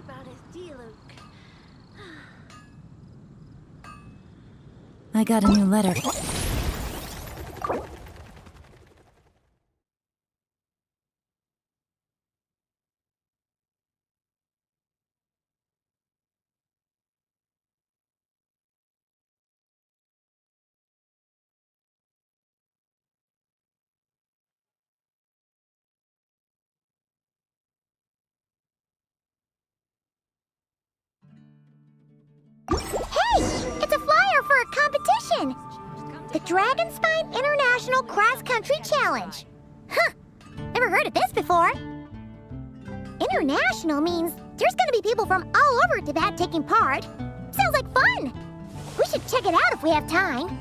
about his Diluc. I got a new letter. Hey! It's a flyer for a competition! The Dragonspine International Cross Country Challenge. Huh! Never heard of this before. International means there's gonna be people from all over Tibet taking part. Sounds like fun! We should check it out if we have time.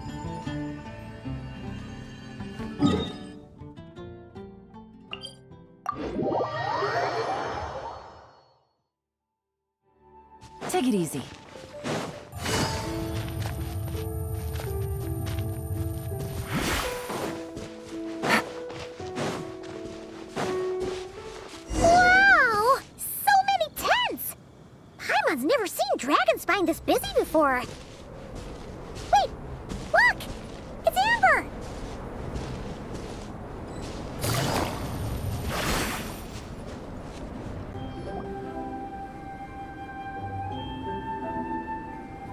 Take it easy. Wow! So many tents! Paimon's never seen Dragonspine this busy before. Wait! Look! It's Amber!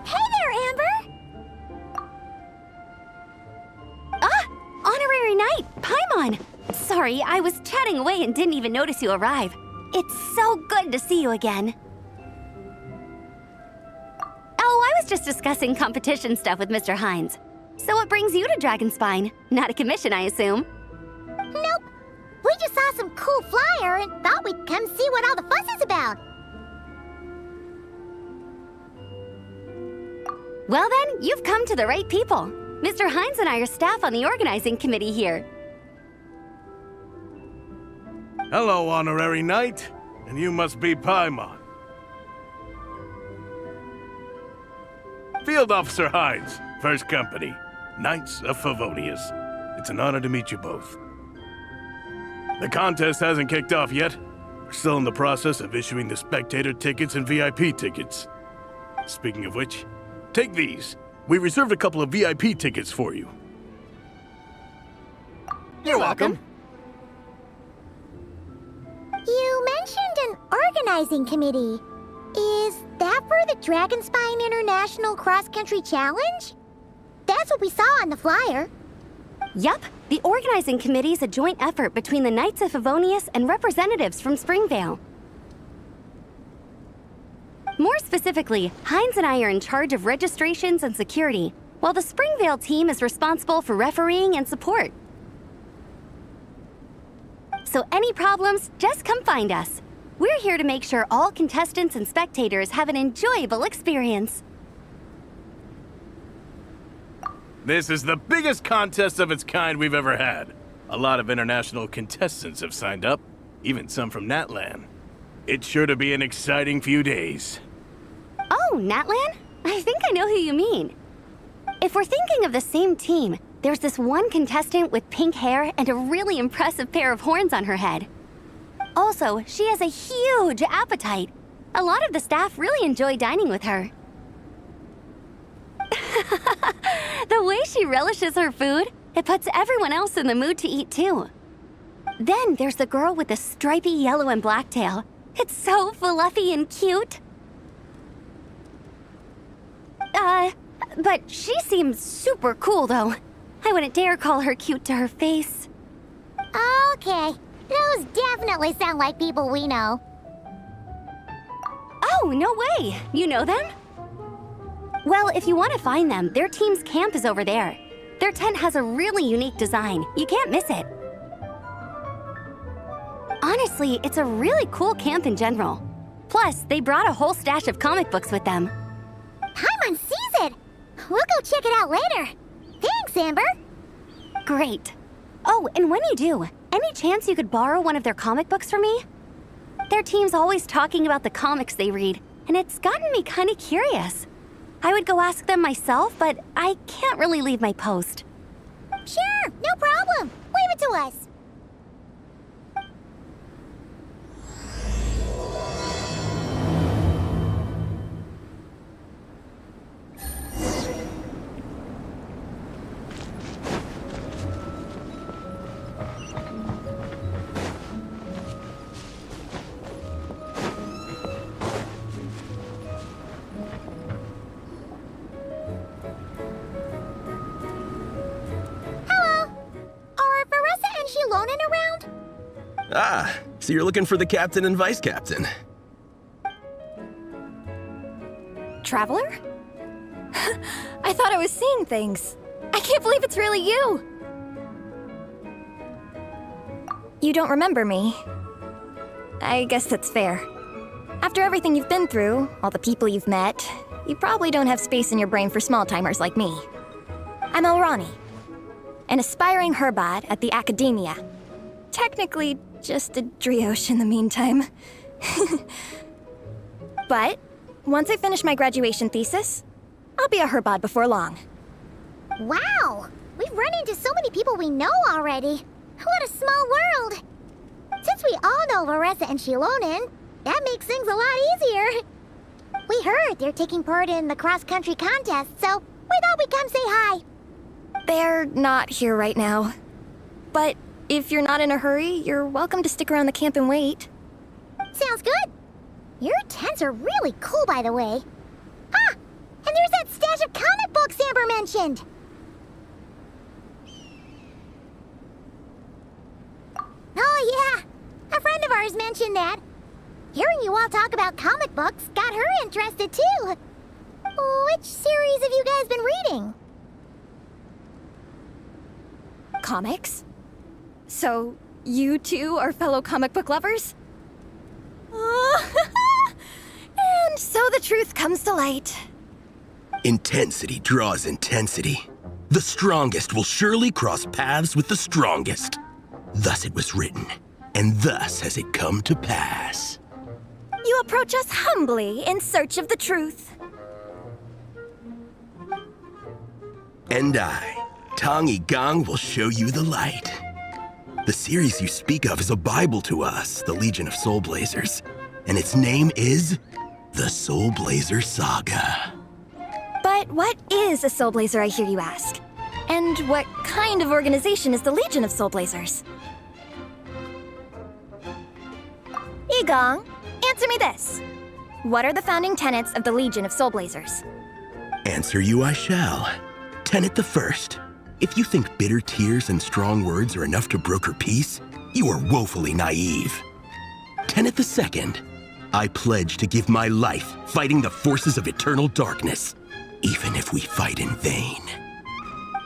Hey there, Amber! Honorary Knight, Paimon! Sorry, I was chatting away and didn't even notice you arrive. It's so good to see you again. Oh, I was just discussing competition stuff with Mr. Hines. So what brings you to Dragonspine? Not a commission, I assume. Nope. We just saw some cool flyer and thought we'd come see what all the fuss is about. Well then, you've come to the right people. Mr. Hines and I are staff on the organizing committee here. Hello, Honorary Knight. And you must be Paimon. Field Officer Hines, First Company, Knights of Favonius. It's an honor to meet you both. The contest hasn't kicked off yet. We're still in the process of issuing the spectator tickets and VIP tickets. Speaking of which, take these. We reserved a couple of VIP tickets for you. You're welcome. You mentioned an organizing committee. Is that for the Dragonspine International Cross Country Challenge? That's what we saw on the flyer. Yup, the organizing committee is a joint effort between the Knights of Favonius and representatives from Springvale. More specifically, Hines and I are in charge of registrations and security, while the Springvale team is responsible for refereeing and support. So any problems, just come find us. We're here to make sure all contestants and spectators have an enjoyable experience. This is the biggest contest of its kind we've ever had. A lot of international contestants have signed up, even some from Natlan. It's sure to be an exciting few days. Oh, Natlan? I think I know who you mean. If we're thinking of the same team, there's this one contestant with pink hair and a really impressive pair of horns on her head. Also, she has a huge appetite. A lot of the staff really enjoy dining with her. The way she relishes her food, it puts everyone else in the mood to eat too. Then there's the girl with the stripy yellow and black tail. It's so fluffy and cute. But she seems super cool though. I wouldn't dare call her cute to her face. Okay, those definitely sound like people we know. Oh, no way! You know them? Well, if you want to find them, their team's camp is over there. Their tent has a really unique design. You can't miss it. Honestly, it's a really cool camp in general. Plus, they brought a whole stash of comic books with them. Paimon sees it! We'll go check it out later. Thanks, Amber. Great. Oh, and when you do, any chance you could borrow one of their comic books from me? Their team's always talking about the comics they read, and it's gotten me kind of curious. I would go ask them myself, but I can't really leave my post. Sure, no problem. Leave it to us. Ah, so you're looking for the captain and vice captain. Traveler? I thought I was seeing things. I can't believe it's really you! You don't remember me. I guess that's fair. After everything you've been through, all the people you've met, you probably don't have space in your brain for small-timers like me. I'm Elrani, an aspiring herbad at the Academia. Technically, just a drioche in the meantime. But once I finish my graduation thesis, I'll be a herbad before long. Wow! We've run into so many people we know already. What a small world! Since we all know Larissa and Shilonen, that makes things a lot easier. We heard they're taking part in the cross-country contest, so we thought we'd come say hi. They're not here right now. But if you're not in a hurry, you're welcome to stick around the camp and wait. Sounds good. Your tents are really cool, by the way. Ah! And there's that stash of comic books Amber mentioned! Oh yeah! A friend of ours mentioned that. Hearing you all talk about comic books got her interested too. Which series have you guys been reading? Comics? So, you two are fellow comic book lovers? And so the truth comes to light. Intensity draws intensity. The strongest will surely cross paths with the strongest. Thus it was written, and thus has it come to pass. You approach us humbly in search of the truth. And I, Tong Gang, will show you the light. The series you speak of is a Bible to us, the Legion of Soulblazers, and its name is the Soulblazer Saga. But what is a Soulblazer, I hear you ask? And what kind of organization is the Legion of Soulblazers? Igong, answer me this. What are the founding tenets of the Legion of Soulblazers? Answer you I shall. Tenet the first. If you think bitter tears and strong words are enough to broker peace, you are woefully naive. Tenet the second. I pledge to give my life fighting the forces of eternal darkness, even if we fight in vain.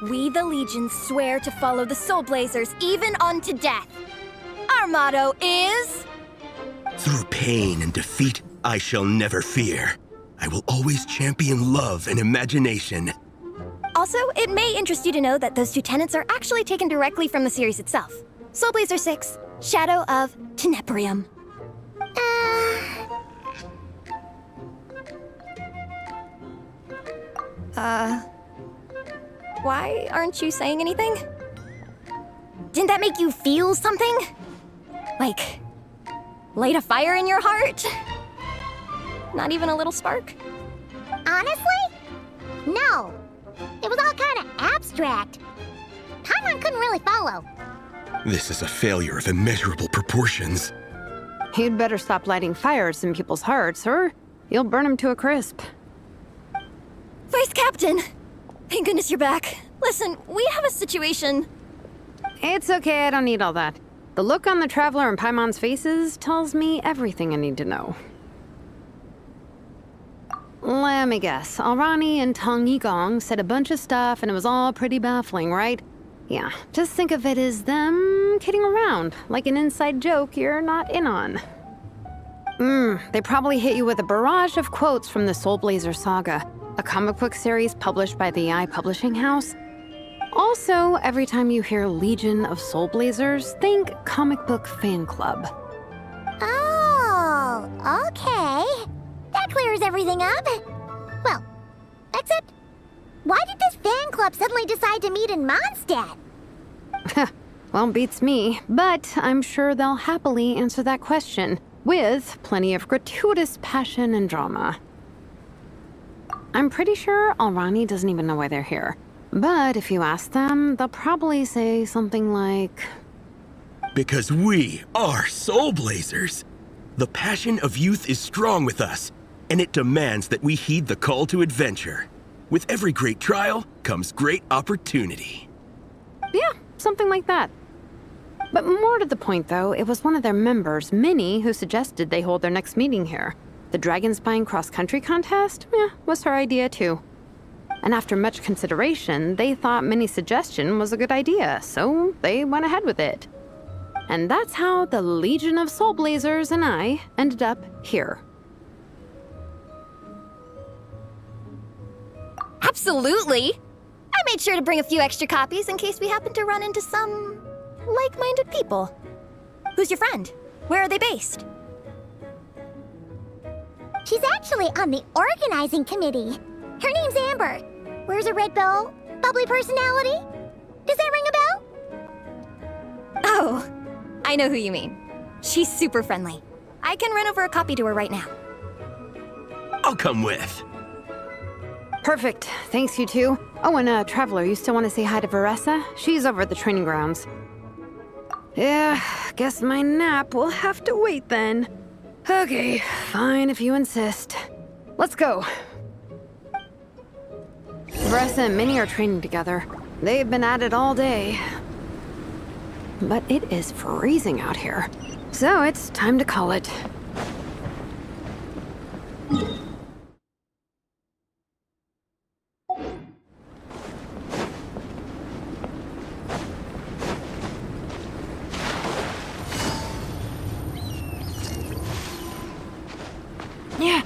We, the Legion, swear to follow the Soulblazers even unto death. Our motto is... Through pain and defeat, I shall never fear. I will always champion love and imagination. Also, it may interest you to know that those two tenets are actually taken directly from the series itself. Soulblazer 6, Shadow of Tenebrium. Why aren't you saying anything? Didn't that make you feel something? Like, light a fire in your heart? Not even a little spark? Honestly? No. It was all kind of abstract. Paimon couldn't really follow. This is a failure of immeasurable proportions. You'd better stop lighting fires in people's hearts, or you'll burn them to a crisp. Vice Captain! Thank goodness you're back. Listen, we have a situation. It's okay, I don't need all that. The look on the Traveler and Paimon's faces tells me everything I need to know. Let me guess. Alrani and Tong Yigong said a bunch of stuff and it was all pretty baffling, right? Yeah, just think of it as them kidding around, like an inside joke you're not in on. They probably hit you with a barrage of quotes from the Soulblazer Saga, a comic book series published by the AI Publishing House. Also, every time you hear Legion of Soulblazers, think comic book fan club. Oh, okay. That clears everything up. Well, except, why did this fan club suddenly decide to meet in Mondstadt? Well, beats me, but I'm sure they'll happily answer that question, with plenty of gratuitous passion and drama. I'm pretty sure Alrani doesn't even know why they're here. But if you ask them, they'll probably say something like... Because we are Soulblazers. The passion of youth is strong with us, and it demands that we heed the call to adventure. With every great trial comes great opportunity. Yeah, something like that. But more to the point, though, it was one of their members, Minnie, who suggested they hold their next meeting here. The Dragonspine cross-country contest? Was her idea, too. And after much consideration, they thought Minnie's suggestion was a good idea, so they went ahead with it. And that's how the Legion of Soulblazers and I ended up here. Absolutely! I made sure to bring a few extra copies in case we happen to run into some like-minded people. Who's your friend? Where are they based? She's actually on the organizing committee. Her name's Amber. Wears a red bow, bubbly personality. Does that ring a bell? Oh, I know who you mean. She's super friendly. I can run over a copy to her right now. I'll come with. Perfect. Thanks, you two. Oh, and Traveler, you still want to say hi to Veressa? She's over at the training grounds. Yeah, guess my nap will have to wait then. Okay, fine if you insist. Let's go. Veressa and Minnie are training together. They've been at it all day. But it is freezing out here, so it's time to call it. Yeah.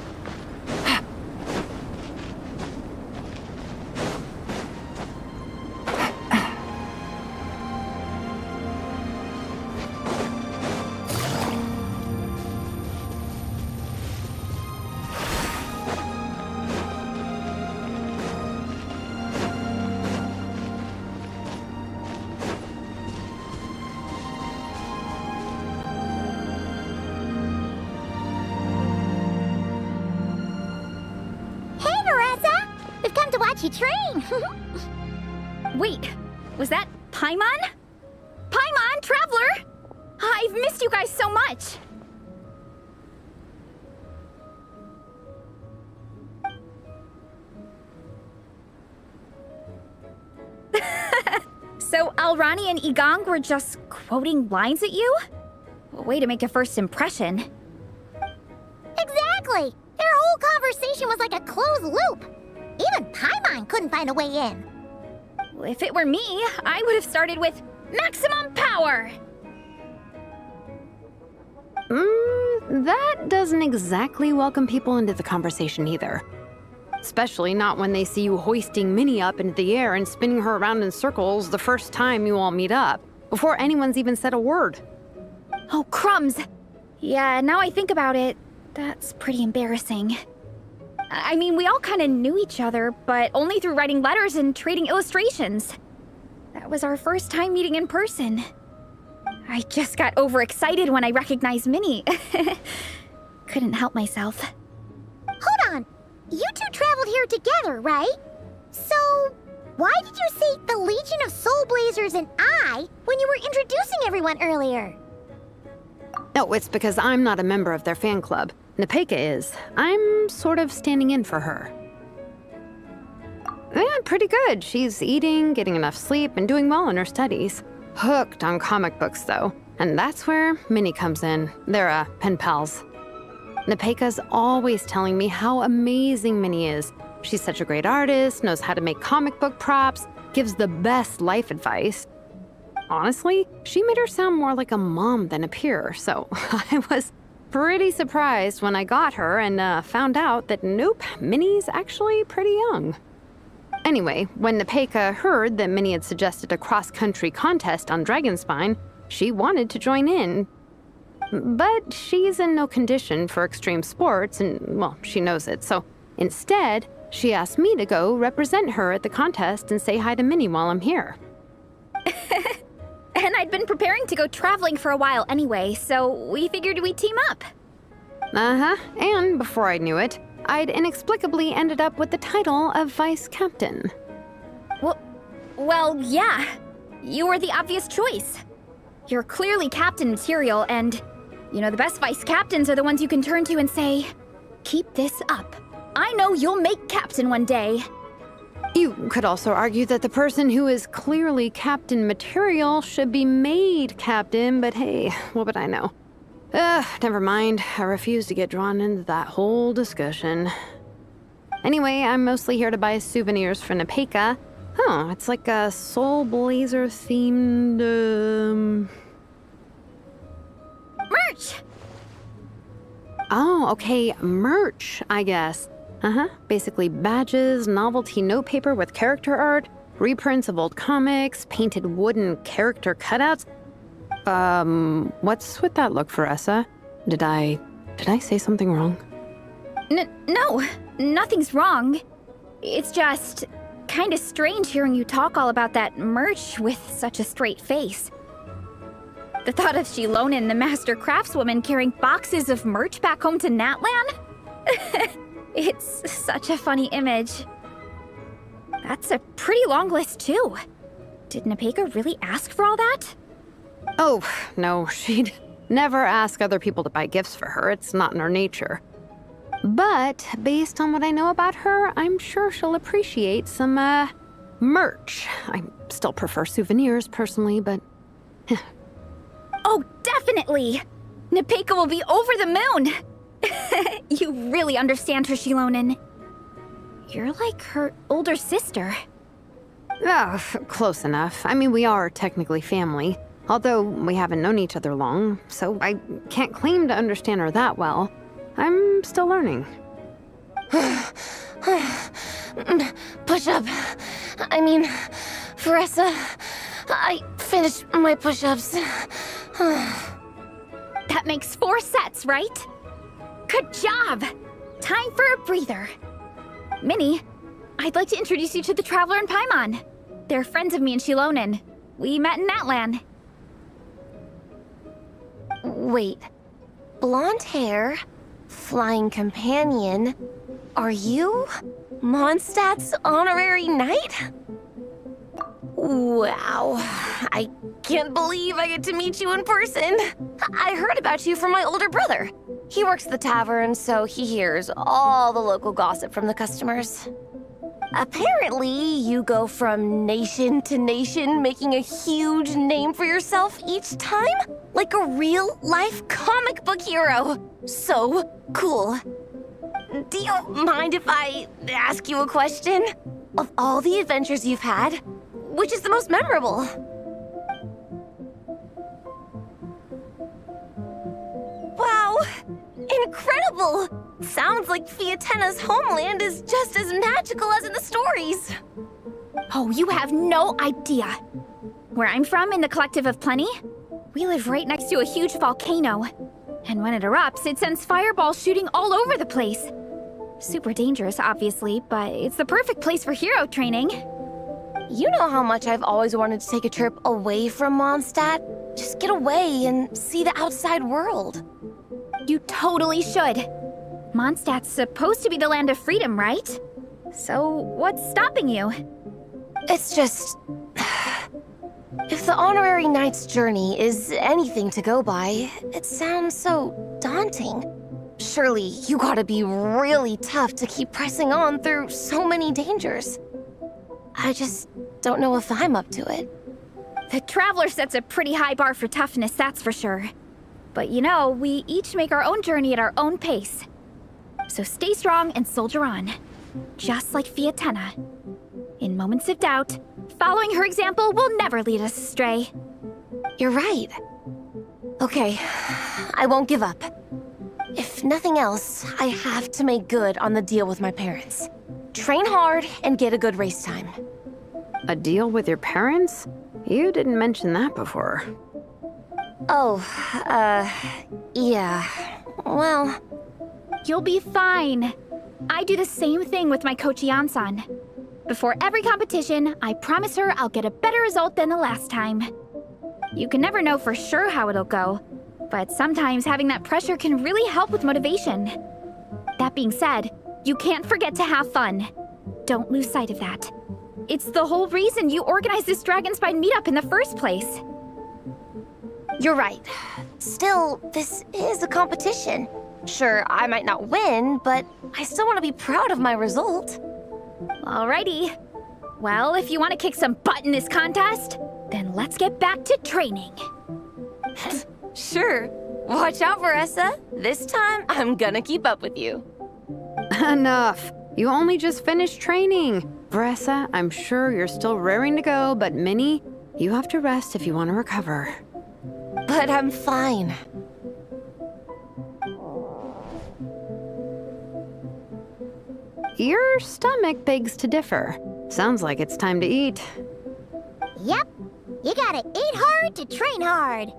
You train. Wait, was that Paimon? Paimon, Traveler! I've missed you guys so much! So Alrani and Igong were just quoting lines at you? Way to make a first impression. Exactly! Their whole conversation was like a closed loop. Even Paimon couldn't find a way in. If it were me, I would have started with maximum power! That doesn't exactly welcome people into the conversation either. Especially not when they see you hoisting Minnie up into the air and spinning her around in circles the first time you all meet up, before anyone's even said a word. Oh, crumbs! Yeah, now I think about it, that's pretty embarrassing. I mean, we all kind of knew each other, but only through writing letters and trading illustrations. That was our first time meeting in person. I just got overexcited when I recognized Minnie. Couldn't help myself. Hold on. You two traveled here together, right? So, why did you say the Legion of Soulblazers and I when you were introducing everyone earlier? No, it's because I'm not a member of their fan club. Nepeka is. I'm sort of standing in for her. Yeah, pretty good. She's eating, getting enough sleep, and doing well in her studies. Hooked on comic books, though. And that's where Minnie comes in. They're, pen pals. Nepeka's always telling me how amazing Minnie is. She's such a great artist, knows how to make comic book props, gives the best life advice. Honestly, she made her sound more like a mom than a peer, so I was pretty surprised when I got her and found out that nope, Minnie's actually pretty young. Anyway, when Nepeka heard that Minnie had suggested a cross-country contest on Dragonspine, she wanted to join in. But she's in no condition for extreme sports, and, well, she knows it, so instead, she asked me to go represent her at the contest and say hi to Minnie while I'm here. And I'd been preparing to go traveling for a while anyway, so we figured we'd team up. Uh-huh, and before I knew it, I'd inexplicably ended up with the title of Vice Captain. Well, yeah. You were the obvious choice. You're clearly captain material, and, you know, the best vice captains are the ones you can turn to and say, keep this up. I know you'll make captain one day. You could also argue that the person who is clearly captain material should be made captain, but hey, what would I know? Never mind. I refuse to get drawn into that whole discussion. Anyway, I'm mostly here to buy souvenirs for Nepeka. Oh, it's like a Soulblazer themed, Merch! Oh, okay, merch, I guess. Basically badges, novelty notepaper with character art, reprints of old comics, painted wooden character cutouts. What's with that look, Faressa? Did I say something wrong? No, nothing's wrong. It's just kind of strange hearing you talk all about that merch with such a straight face. The thought of Shilonen, the master craftswoman, carrying boxes of merch back home to Natlan? It's such a funny image. That's a pretty long list, too. Did Nepeka really ask for all that? Oh, no, she'd never ask other people to buy gifts for her. It's not in her nature. But based on what I know about her, I'm sure she'll appreciate some, merch. I still prefer souvenirs, personally, but... Oh, definitely! Nepeka will be over the moon! You really understand her, Shilonen. You're like her older sister. Oh, close enough. I mean, we are technically family. Although we haven't known each other long, so I can't claim to understand her that well. I'm still learning. Push-up. I mean, Faressa, I finished my push-ups. That makes 4 sets, right? Good job! Time for a breather. Minnie, I'd like to introduce you to the Traveler and Paimon. They're friends of me and Shilonen. We met in Natlan. Wait. Blonde hair, flying companion. Are you Mondstadt's honorary knight? Wow. I can't believe I get to meet you in person. I heard about you from my older brother. He works at the tavern, so he hears all the local gossip from the customers. Apparently, you go from nation to nation, making a huge name for yourself each time? Like a real-life comic book hero. So cool. Do you mind if I ask you a question? Of all the adventures you've had, which is the most memorable? Wow! Incredible! Sounds like Fiatena's homeland is just as magical as in the stories. Oh, you have no idea. Where I'm from, in the Collective of Plenty, we live right next to a huge volcano. And when it erupts, it sends fireballs shooting all over the place. Super dangerous, obviously, but it's the perfect place for hero training. You know how much I've always wanted to take a trip away from Mondstadt? Just get away and see the outside world. You totally should. Mondstadt's supposed to be the land of freedom, right? So what's stopping you? It's just... If the honorary knight's journey is anything to go by, it sounds so daunting. Surely you gotta be really tough to keep pressing on through so many dangers. I just don't know if I'm up to it. The Traveler sets a pretty high bar for toughness, that's for sure. But you know, we each make our own journey at our own pace. So stay strong and soldier on. Just like Fiatena. In moments of doubt, following her example will never lead us astray. You're right. Okay, I won't give up. If nothing else, I have to make good on the deal with my parents. Train hard and get a good race time. A deal with your parents? You didn't mention that before. Oh, yeah. Well... You'll be fine. I do the same thing with my coach Yansan. Before every competition, I promise her I'll get a better result than the last time. You can never know for sure how it'll go, but sometimes having that pressure can really help with motivation. That being said, you can't forget to have fun. Don't lose sight of that. It's the whole reason you organized this Dragonspine meetup in the first place. You're right. Still, this is a competition. Sure, I might not win, but I still want to be proud of my result. Alrighty. Well, if you want to kick some butt in this contest, then let's get back to training. Sure. Watch out, Veressa. This time, I'm gonna keep up with you. Enough. You only just finished training. Veressa, I'm sure you're still raring to go, but Minnie, you have to rest if you want to recover. But I'm fine. Your stomach begs to differ. Sounds like it's time to eat. Yep. You gotta eat hard to train hard.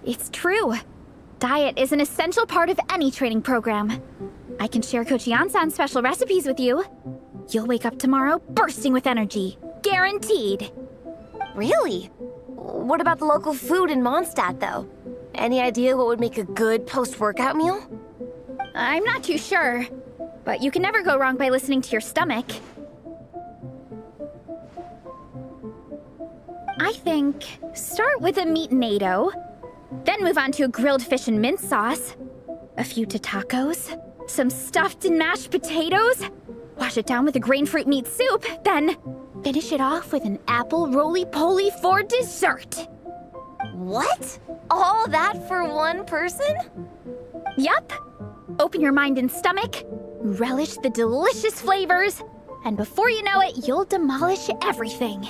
It's true. Diet is an essential part of any training program. I can share Coach Yansan's special recipes with you. You'll wake up tomorrow bursting with energy. Guaranteed. Really? What about the local food in Mondstadt, though? Any idea what would make a good post-workout meal? I'm not too sure, but you can never go wrong by listening to your stomach. I think start with a meat natto, then move on to a grilled fish and mint sauce, a few tacos, some stuffed and mashed potatoes, wash it down with a grain fruit meat soup, then finish it off with an apple roly-poly for dessert. What? All that for one person? Yup. Open your mind and stomach, relish the delicious flavors, and before you know it, you'll demolish everything.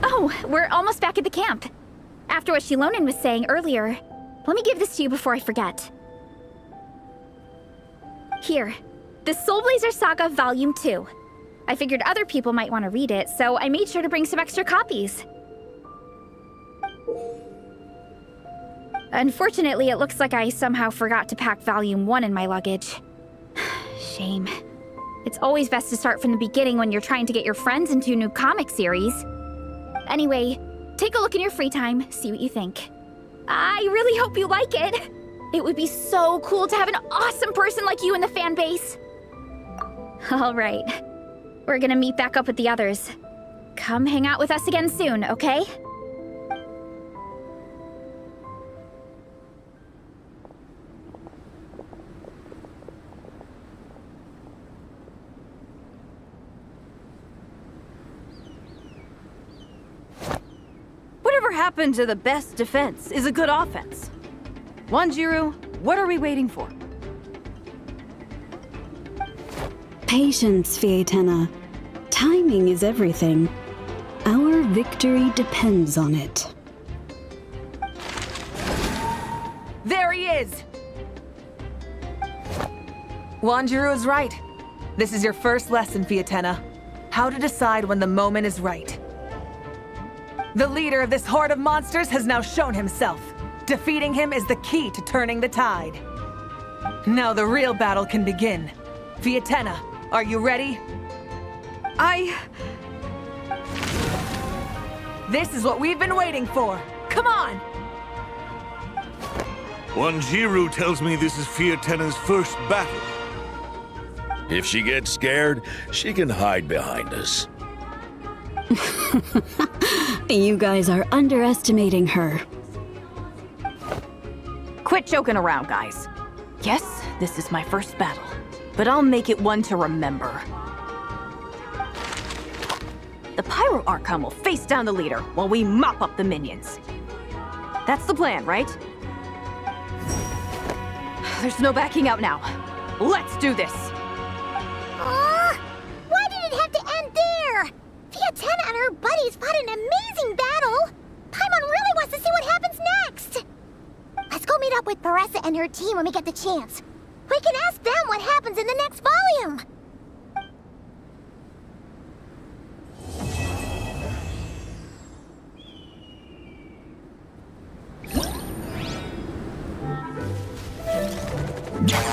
Oh, we're almost back at the camp. After what Shilonen was saying earlier, let me give this to you before I forget. Here, the Soulblazer Saga Volume 2. I figured other people might want to read it, so I made sure to bring some extra copies. Unfortunately, it looks like I somehow forgot to pack Volume 1 in my luggage. Shame. It's always best to start from the beginning when you're trying to get your friends into a new comic series. Anyway, take a look in your free time, see what you think. I really hope you like it. It would be so cool to have an awesome person like you in the fan base. All right, we're gonna meet back up with the others. Come hang out with us again soon, okay? Whatever happened to the best defense is a good offense? Wanjiru, what are we waiting for? Patience, Fietena. Timing is everything. Our victory depends on it. There he is! Wanjiru is right. This is your first lesson, Fietena. How to decide when the moment is right. The leader of this horde of monsters has now shown himself. Defeating him is the key to turning the tide. Now the real battle can begin. Fietena, are you ready? This is what we've been waiting for. Come on! Wanjiru tells me this is Fietena's first battle. If she gets scared, she can hide behind us. You guys are underestimating her. Quit joking around, guys. Yes, this is my first battle, but I'll make it one to remember. The Pyro Archon will face down the leader while we mop up the minions. That's the plan, right? There's no backing out now. Let's do this! Why did it have to end there? Fietena and her buddies fought an amazing battle. Paimon really wants to see what happens next. Let's go meet up with Veressa and her team when we get the chance. We can ask them what happens in the next volume. Yeah.